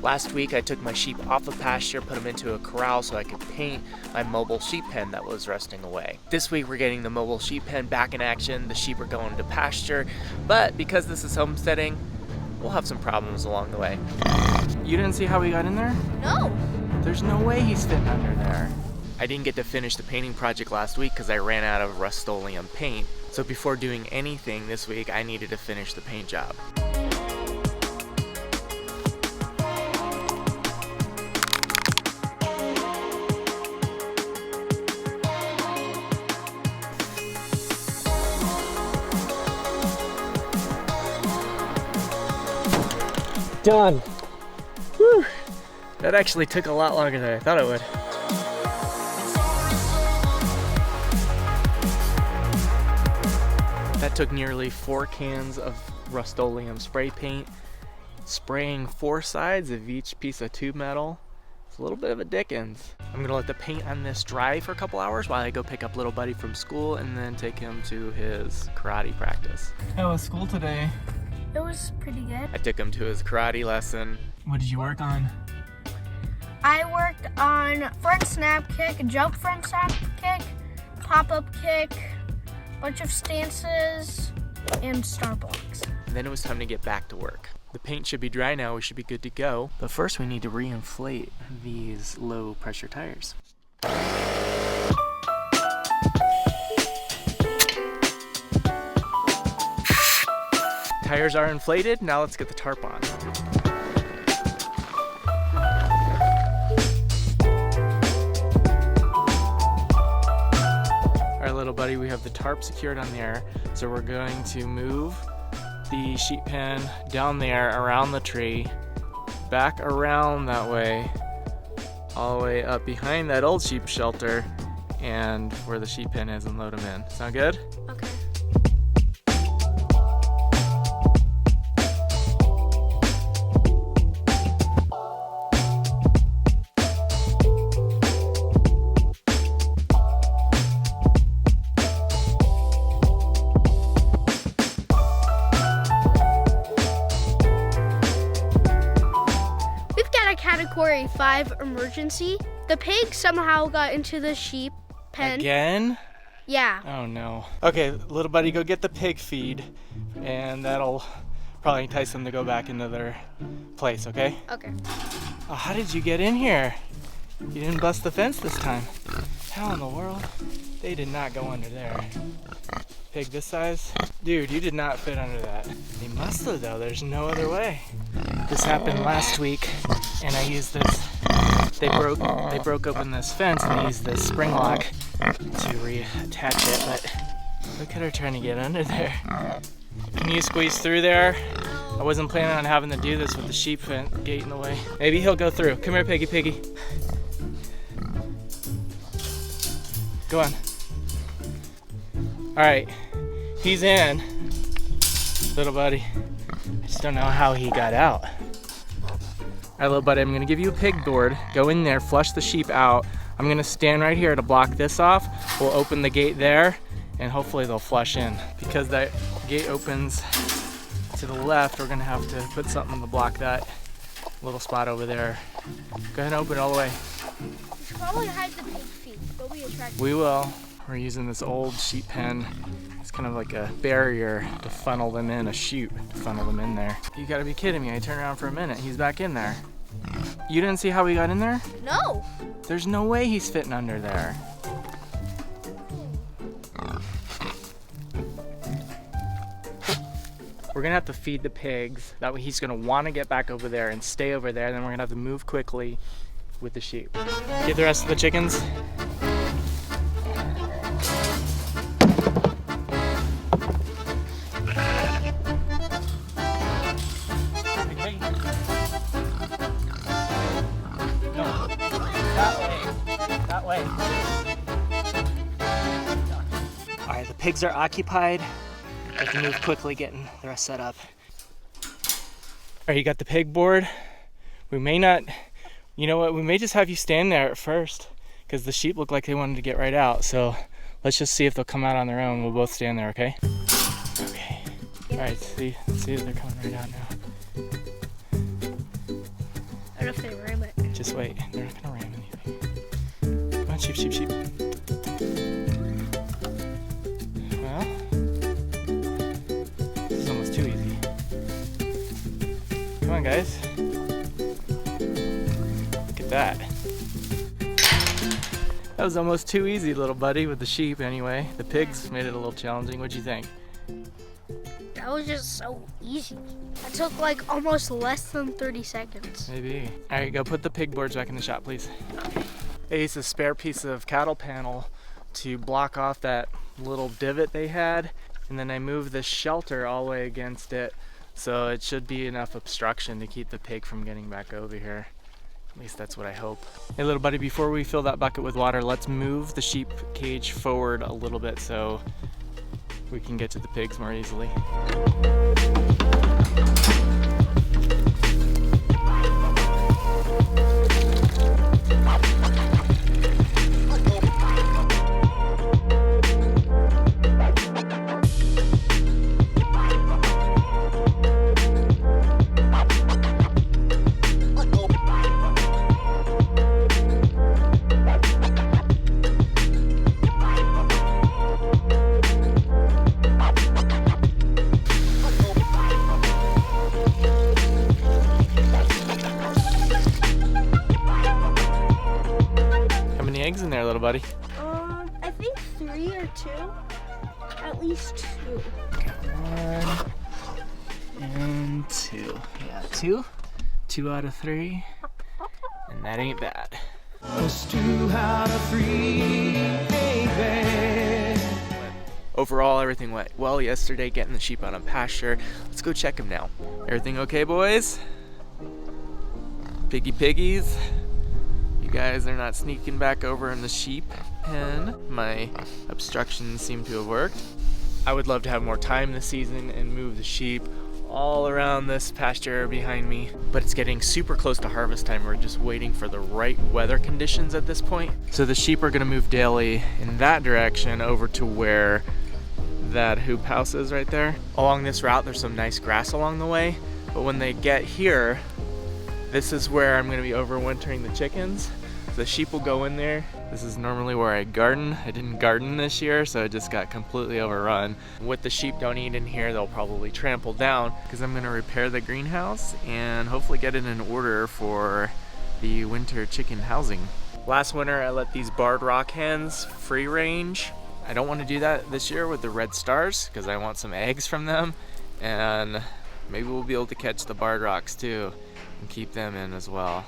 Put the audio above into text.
Last week I took my sheep off of pasture, put them into a corral so I could paint my mobile sheep pen that was rusting away. This week we're getting the mobile sheep pen back in action. The sheep are going to pasture, but because this is homesteading, we'll have some problems along the way. You didn't see how we got in there? No. There's no way he's fitting under there. I didn't get to finish the painting project last week because I ran out of Rust-Oleum paint. So before doing anything this week, I needed to finish the paint job. Done. Whew. That actually took a lot longer than I thought it would. That took nearly 4 cans of Rust-Oleum spray paint, spraying 4 sides of each piece of tube metal. It's a little bit of a dickens. I'm gonna let the paint on this dry for a couple hours while I go pick up little buddy from school and then take him to his karate practice. How was school today? It was pretty good. I took him to his karate lesson. What did you work on? I worked on front snap kick, jump front snap kick, pop-up kick, bunch of stances, and star blocks. And then it was time to get back to work. The paint should be dry now, we should be good to go. But first we need to reinflate these low pressure tires. Tires are inflated, now let's get the tarp on. Alright little buddy, we have the tarp secured on there, so we're going to move the sheep pen down there around the tree, back around that way, all the way up behind that old sheep shelter and where the sheep pen is, and load them in. Sound good? Okay. Category 5 emergency. The pig somehow got into the sheep pen. Again? Yeah. Oh no. Okay, little buddy, go get the pig feed, and that'll probably entice them to go back into their place, okay? Okay. Oh, how did you get in here? You didn't bust the fence this time. How in the world? They did not go under there. Pig this size? Dude, you did not fit under that. They must have though, there's no other way. This happened last week, and I used this. They broke open this fence, and I used this spring lock to reattach it, but look at her trying to get under there. Can you squeeze through there? I wasn't planning on having to do this with the sheep gate in the way. Maybe he'll go through. Come here, piggy, piggy. Go on. All right, he's in, little buddy. I just don't know how he got out. All right, little buddy, I'm gonna give you a pig board. Go in there, flush the sheep out. I'm gonna stand right here to block this off. We'll open the gate there, and hopefully they'll flush in. Because that gate opens to the left, we're gonna have to put something to block that little spot over there. Go ahead and open it all the way. Probably hide the pig feet. They'll be attractive. We will. We're using this old sheep pen. It's kind of like a barrier to funnel them in, a chute to funnel them in there. You gotta be kidding me. I turned around for a minute. He's back in there. You didn't see how we got in there? No. There's no way he's fitting under there. We're gonna have to feed the pigs. That way he's gonna wanna get back over there and stay over there. Then we're gonna have to move quickly with the sheep. Get the rest of the chickens. All right, the pigs are occupied. I have to move quickly getting the rest set up. All right, you got the pig board. We may not, you know what, we may just have you stand there at first because the sheep look like they wanted to get right out. So let's just see if they'll come out on their own. We'll both stand there, okay? Okay. All right, see if they're coming right out now. What if they ram it? Just wait. They're not gonna ram anything. Come on, sheep, sheep, sheep. Well, this is almost too easy. Come on, guys. Look at that. That was almost too easy, little buddy, with the sheep anyway. The pigs made it a little challenging. What'd you think? That was just so easy. That took like almost less than 30 seconds. Maybe. All right, go put the pig boards back in the shop, please. I used a spare piece of cattle panel to block off that little divot they had, and then I moved the shelter all the way against it, so it should be enough obstruction to keep the pig from getting back over here. At least that's what I hope. Hey little buddy, before we fill that bucket with water, let's move the sheep cage forward a little bit so we can get to the pigs more easily. Eggs in there, little buddy? I think 3 or 2. At least 2. 1 and 2. Yeah, 2. 2 out of 3. And that ain't bad. Was 2 out of 3, baby. Overall, everything went well yesterday, getting the sheep out on pasture. Let's go check them now. Everything okay, boys? Piggy piggies? Guys, they're not sneaking back over in the sheep pen. My obstructions seem to have worked. I would love to have more time this season and move the sheep all around this pasture behind me, but it's getting super close to harvest time. We're just waiting for the right weather conditions at this point. So the sheep are gonna move daily in that direction over to where that hoop house is right there. Along this route, there's some nice grass along the way, but when they get here, this is where I'm gonna be overwintering the chickens. The sheep will go in there. This is normally where I garden. I didn't garden this year, so it just got completely overrun. What the sheep don't eat in here, they'll probably trample down, because I'm gonna repair the greenhouse and hopefully get it in order for the winter chicken housing. Last winter, I let these barred rock hens free range. I don't want to do that this year with the red stars, because I want some eggs from them, and maybe we'll be able to catch the barred rocks too and keep them in as well.